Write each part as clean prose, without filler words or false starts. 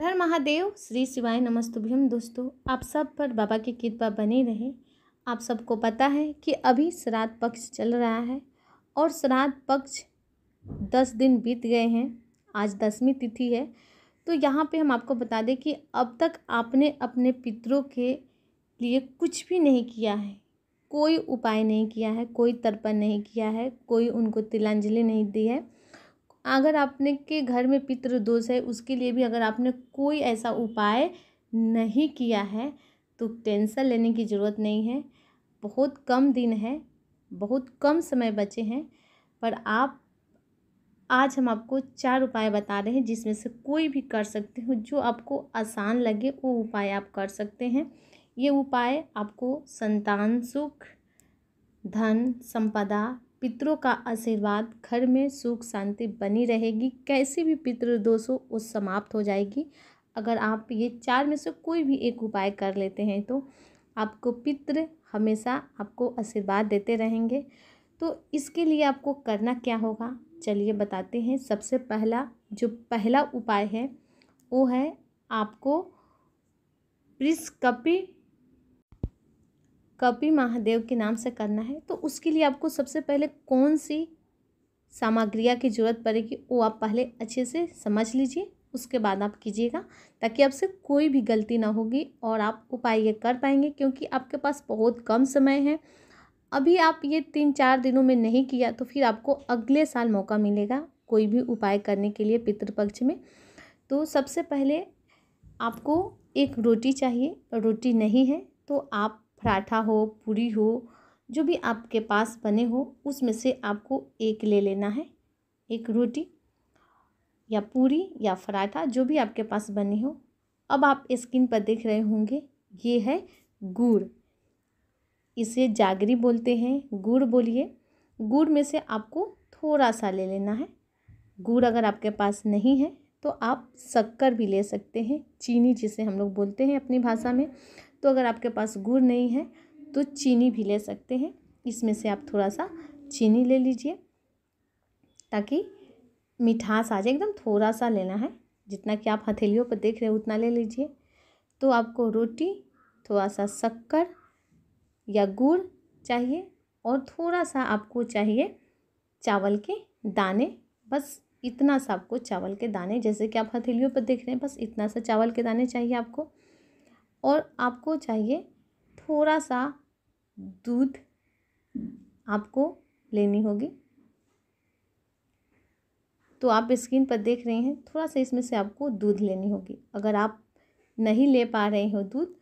हर महादेव श्री शिवाय नमस्तुभ्यम। दोस्तों, आप सब पर बाबा की कृपा बनी रहे। आप सबको पता है कि अभी श्राद्ध पक्ष चल रहा है और श्राद्ध पक्ष 10 दिन बीत गए हैं। आज 10वीं तिथि है। तो यहाँ पे हम आपको बता दें कि अब तक आपने अपने पितरों के लिए कुछ भी नहीं किया है, कोई उपाय नहीं किया है, कोई तर्पण नहीं किया है, कोई उनको तिलांजलि नहीं दी है। अगर आपने के घर में पितृ दोष है, उसके लिए भी अगर आपने कोई ऐसा उपाय नहीं किया है तो टेंशन लेने की ज़रूरत नहीं है। बहुत कम दिन है, बहुत कम समय बचे हैं, पर आज हम आपको 4 उपाय बता रहे हैं जिसमें से कोई भी कर सकते हो। जो आपको आसान लगे वो उपाय आप कर सकते हैं। ये उपाय आपको संतान सुख, धन संपदा, पितरों का आशीर्वाद, घर में सुख शांति बनी रहेगी। कैसी भी पितृ दोष हो वो समाप्त हो जाएगी। अगर आप ये 4 में से कोई भी एक उपाय कर लेते हैं तो आपको पितृ हमेशा आपको आशीर्वाद देते रहेंगे। तो इसके लिए आपको करना क्या होगा, चलिए बताते हैं। सबसे पहला उपाय है वो है आपको कपि महादेव के नाम से करना है। तो उसके लिए आपको सबसे पहले कौन सी सामग्रियाँ की ज़रूरत पड़ेगी वो आप पहले अच्छे से समझ लीजिए, उसके बाद आप कीजिएगा, ताकि आपसे कोई भी गलती ना होगी और आप उपाय ये कर पाएंगे। क्योंकि आपके पास बहुत कम समय है। अभी आप ये 3-4 दिनों में नहीं किया तो फिर आपको अगले साल मौका मिलेगा कोई भी उपाय करने के लिए पितृपक्ष में। तो सबसे पहले आपको एक रोटी चाहिए। रोटी नहीं है तो आप पराठा हो, पूरी हो, जो भी आपके पास बने हो उसमें से आपको एक ले लेना है। एक रोटी या पूरी या पराठा, जो भी आपके पास बने हो। अब आप स्क्रीन पर देख रहे होंगे, ये है गुड़। इसे जागरी बोलते हैं, गुड़ बोलिए। गुड़ में से आपको थोड़ा सा ले लेना है। गुड़ अगर आपके पास नहीं है तो आप शक्कर भी ले सकते हैं, चीनी जिसे हम लोग बोलते हैं अपनी भाषा में। तो अगर आपके पास गुड़ नहीं है तो चीनी भी ले सकते हैं। इसमें से आप थोड़ा सा चीनी ले लीजिए ताकि मिठास आ जाए। एकदम थोड़ा सा लेना है, जितना कि आप हथेलियों पर देख रहे हो उतना ले लीजिए। तो आपको रोटी, थोड़ा सा शक्कर या गुड़ चाहिए और थोड़ा सा आपको चाहिए चावल के दाने। बस इतना सा आपको चावल के दाने, जैसे कि आप हथेलियों पर देख रहे हैं, बस इतना सा चावल के दाने चाहिए आपको। और आपको चाहिए थोड़ा सा दूध आपको लेनी होगी। तो आप स्क्रीन पर देख रहे हैं, थोड़ा सा इसमें से आपको दूध लेनी होगी। अगर आप नहीं ले पा रहे हो दूध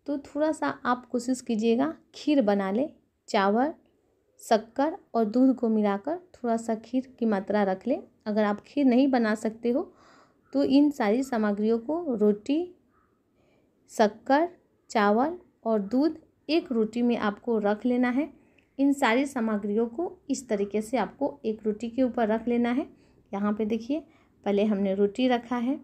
तो थोड़ा सा आप कोशिश कीजिएगा खीर बना ले। चावल, शक्कर और दूध को मिलाकर थोड़ा सा खीर की मात्रा रख ले। अगर आप खीर नहीं बना सकते हो तो इन सारी सामग्रियों को, रोटी, शक्कर, चावल और दूध, एक रोटी में आपको रख लेना है। इन सारी सामग्रियों को इस तरीके से आपको एक रोटी के ऊपर रख लेना है। यहाँ पे देखिए, पहले हमने रोटी रखा है,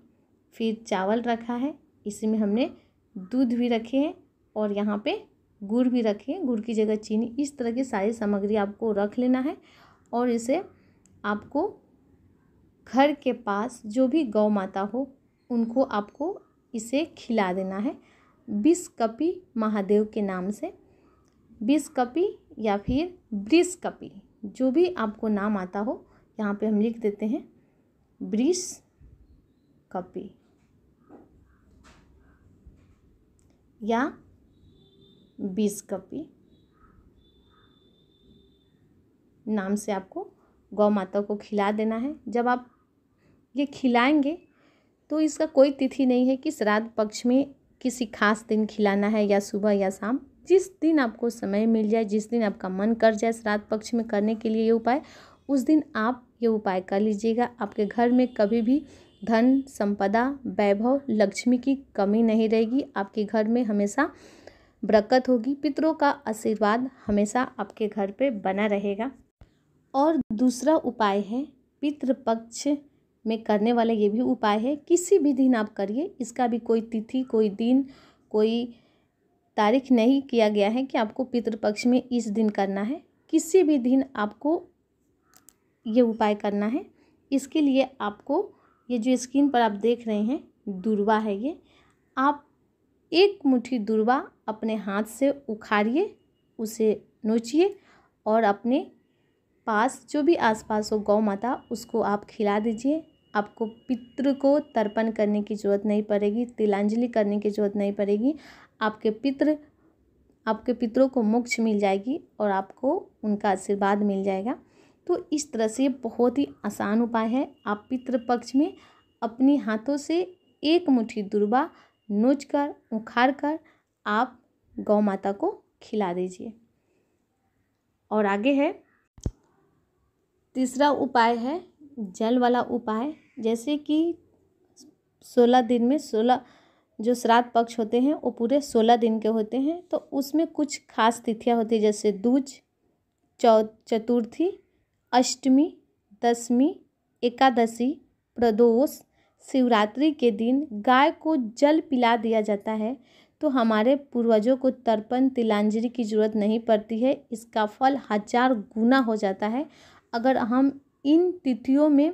फिर चावल रखा है, इसी में हमने दूध भी रखे हैं और यहाँ पे गुड़ भी रखे हैं, गुड़ की जगह चीनी। इस तरह की सारी सामग्री आपको रख लेना है और इसे आपको घर के पास जो भी गौ माता हो उनको आपको इसे खिला देना है 20 कपि महादेव के नाम से। 20 कपि या फिर 20 कपि, जो भी आपको नाम आता हो। यहाँ पे हम लिख देते हैं 20 कपि या 20 कपि नाम से आपको गौ माता को खिला देना है। जब आप ये खिलाएंगे तो इसका कोई तिथि नहीं है कि श्राद्ध पक्ष में किसी खास दिन खिलाना है या सुबह या शाम। जिस दिन आपको समय मिल जाए, जिस दिन आपका मन कर जाए श्राद्ध पक्ष में करने के लिए ये उपाय, उस दिन आप ये उपाय कर लीजिएगा। आपके घर में कभी भी धन संपदा, वैभव, लक्ष्मी की कमी नहीं रहेगी। आपके घर में हमेशा बरकत होगी। पितरों का आशीर्वाद हमेशा आपके घर पे बना रहेगा। और दूसरा उपाय है पितृपक्ष में करने वाला ये भी उपाय है। किसी भी दिन आप करिए, इसका भी कोई तिथि, कोई दिन, कोई तारीख नहीं किया गया है कि आपको पितृपक्ष में इस दिन करना है। किसी भी दिन आपको ये उपाय करना है। इसके लिए आपको ये जो स्क्रीन पर आप देख रहे हैं दूर्वा है ये। आप एक मुट्ठी दूर्वा अपने हाथ से उखाड़िए, उसे नोचिए और अपने पास जो भी आसपास हो गौ माता उसको आप खिला दीजिए। आपको पितृ को तर्पण करने की ज़रूरत नहीं पड़ेगी, तिलांजलि करने की ज़रूरत नहीं पड़ेगी। आपके पितरों को मोक्ष मिल जाएगी और आपको उनका आशीर्वाद मिल जाएगा। तो इस तरह से बहुत ही आसान उपाय है। आप पितृपक्ष में अपनी हाथों से एक मुट्ठी दूर्वा नोच कर उखाड़ कर आप गौ माता को खिला दीजिए। और आगे है तीसरा उपाय है जल वाला उपाय। जैसे कि 16 दिन में 16 जो श्राद्ध पक्ष होते हैं वो पूरे 16 दिन के होते हैं। तो उसमें कुछ खास तिथियां होती है, जैसे दूज, चतुर्थी, अष्टमी, दशमी, एकादशी, प्रदोष, शिवरात्रि के दिन गाय को जल पिला दिया जाता है। तो हमारे पूर्वजों को तर्पण तिलांजलि की ज़रूरत नहीं पड़ती है। इसका फल 1000 गुना हो जाता है अगर हम इन तिथियों में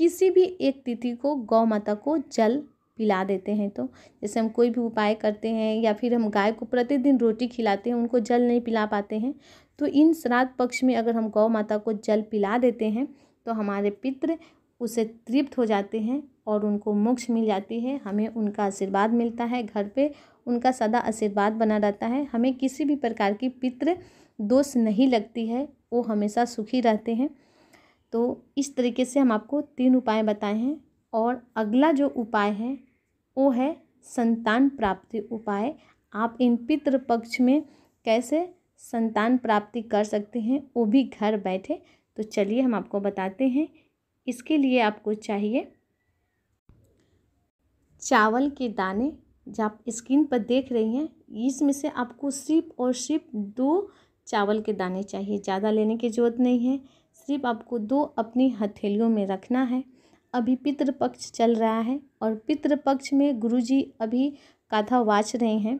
किसी भी एक तिथि को गौ माता को जल पिला देते हैं। तो जैसे हम कोई भी उपाय करते हैं या फिर हम गाय को प्रतिदिन रोटी खिलाते हैं, उनको जल नहीं पिला पाते हैं, तो इन श्राद्ध पक्ष में अगर हम गौ माता को जल पिला देते हैं तो हमारे पितृ उसे तृप्त हो जाते हैं और उनको मोक्ष मिल जाती है। हमें उनका आशीर्वाद मिलता है, घर पे उनका सदा आशीर्वाद बना रहता है। हमें किसी भी प्रकार की पितृ दोष नहीं लगती है, वो हमेशा सुखी रहते हैं। तो इस तरीके से हम आपको 3 उपाय बताए हैं। और अगला जो उपाय है वो है संतान प्राप्ति उपाय। आप इन पितृ पक्ष में कैसे संतान प्राप्ति कर सकते हैं वो भी घर बैठे। तो चलिए हम आपको बताते हैं। इसके लिए आपको चाहिए चावल के दाने, जो आप स्क्रीन पर देख रही हैं, इसमें से आपको सिर्फ 2 चावल के दाने चाहिए। ज़्यादा लेने की ज़रूरत नहीं है, सिर्फ आपको 2 अपनी हथेलियों में रखना है। अभी पितृपक्ष चल रहा है और पितृपक्ष में गुरुजी अभी कथा वाच रहे हैं।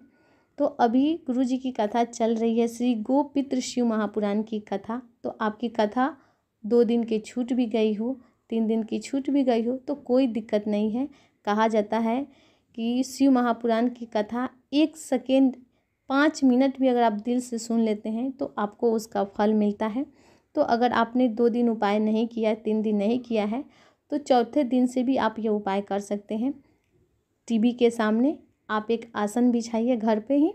तो अभी गुरुजी की कथा चल रही है, श्री गो पितृ शिव महापुराण की कथा। तो आपकी कथा 2 दिन की छूट भी गई हो, 3 दिन की छूट भी गई हो तो कोई दिक्कत नहीं है। कहा जाता है कि शिव महापुराण की कथा 1 सेकेंड 5 मिनट भी अगर आप दिल से सुन लेते हैं तो आपको उसका फल मिलता है। तो अगर आपने 2 दिन उपाय नहीं किया, 3 दिन नहीं किया है, तो चौथे दिन से भी आप ये उपाय कर सकते हैं। टीवी के सामने आप एक आसन बिछाइए, घर पे ही,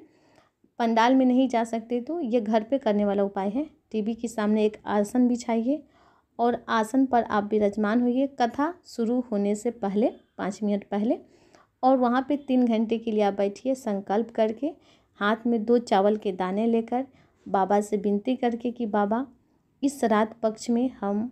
पंडाल में नहीं जा सकते तो ये घर पे करने वाला उपाय है। टीवी के सामने एक आसन बिछाइए और आसन पर आप विराजमान होइए कथा शुरू होने से पहले 5 मिनट पहले। और वहाँ पे 3 घंटे के लिए आप बैठिए संकल्प करके, हाथ में 2 चावल के दाने लेकर बाबा से विनती करके कि बाबा इस श्राद्ध पक्ष में हम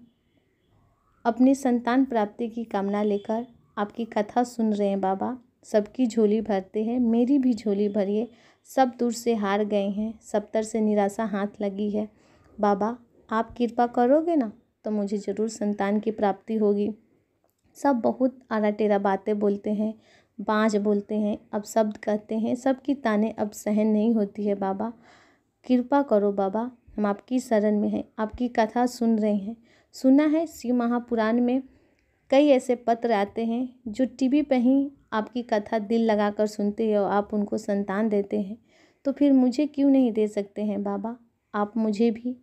अपनी संतान प्राप्ति की कामना लेकर आपकी कथा सुन रहे हैं। बाबा सबकी झोली भरते हैं, मेरी भी झोली भरिए। सब दूर से हार गए हैं, सब तरह से निराशा हाथ लगी है। बाबा आप कृपा करोगे ना तो मुझे ज़रूर संतान की प्राप्ति होगी। सब बहुत आरा टेरा बातें बोलते हैं, बाँझ बोलते हैं, अब शब्द कहते हैं, सबकी ताने अब सहन नहीं होती है। बाबा कृपा करो बाबा, हम आपकी शरण में हैं, आपकी कथा सुन रहे हैं। सुना है शिव महापुराण में कई ऐसे पत्र आते हैं जो टीवी पे ही आपकी कथा दिल लगाकर सुनते हैं और आप उनको संतान देते हैं। तो फिर मुझे क्यों नहीं दे सकते हैं बाबा? आप मुझे भी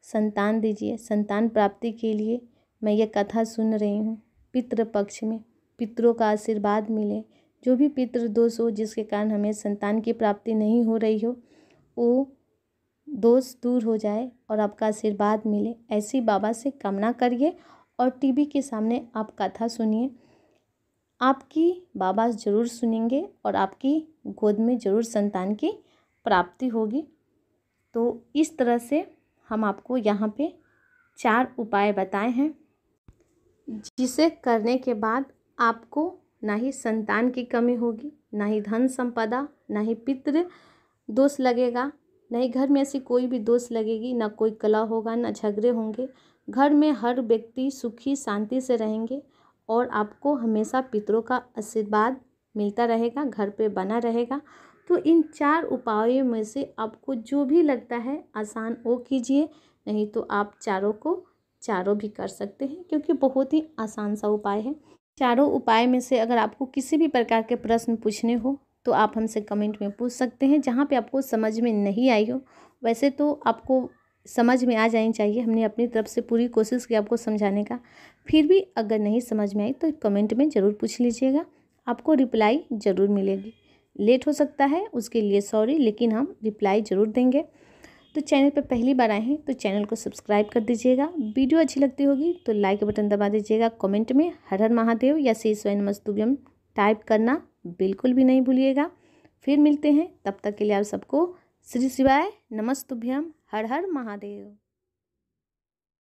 संतान दीजिए। संतान प्राप्ति के लिए मैं ये कथा सुन रही हूँ। पितृपक्ष में पितरों का आशीर्वाद मिले, जो भी पितृ दोष हो जिसके कारण हमें संतान की प्राप्ति नहीं हो रही हो, वो दोष दूर हो जाए और आपका आशीर्वाद मिले, ऐसी बाबा से कामना करिए। और टीवी के सामने आप कथा सुनिए, आपकी बाबा ज़रूर सुनेंगे और आपकी गोद में ज़रूर संतान की प्राप्ति होगी। तो इस तरह से हम आपको यहाँ पे 4 उपाय बताए हैं, जिसे करने के बाद आपको ना ही संतान की कमी होगी, ना ही धन संपदा, ना ही पितृ दोष लगेगा, ना ही घर में ऐसी कोई भी दोष लगेगी, ना कोई कलह होगा, ना झगड़े होंगे। घर में हर व्यक्ति सुखी शांति से रहेंगे और आपको हमेशा पितरों का आशीर्वाद मिलता रहेगा, घर पे बना रहेगा। तो इन 4 उपायों में से आपको जो भी लगता है आसान वो कीजिए, नहीं तो आप चारों को चारों भी कर सकते हैं, क्योंकि बहुत ही आसान सा उपाय है। चारों उपाय में से अगर आपको किसी भी प्रकार के प्रश्न पूछने हो तो आप हमसे कमेंट में पूछ सकते हैं। जहाँ पे आपको समझ में नहीं आई हो, वैसे तो आपको समझ में आ जानी चाहिए, हमने अपनी तरफ से पूरी कोशिश की आपको समझाने का। फिर भी अगर नहीं समझ में आई तो कमेंट में ज़रूर पूछ लीजिएगा, आपको रिप्लाई ज़रूर मिलेगी। लेट हो सकता है उसके लिए सॉरी, लेकिन हम रिप्लाई ज़रूर देंगे। तो चैनल पर पहली बार आए हैं तो चैनल को सब्सक्राइब कर दीजिएगा। वीडियो अच्छी लगती होगी तो लाइक बटन दबा दीजिएगा। कमेंट में हर हर महादेव या श्री शिवाय नमस्तुभ्यम टाइप करना बिल्कुल भी नहीं भूलिएगा। फिर मिलते हैं, तब तक के लिए आप सबको श्री शिवाय नमस्तुभ्यम हर हर महादेव।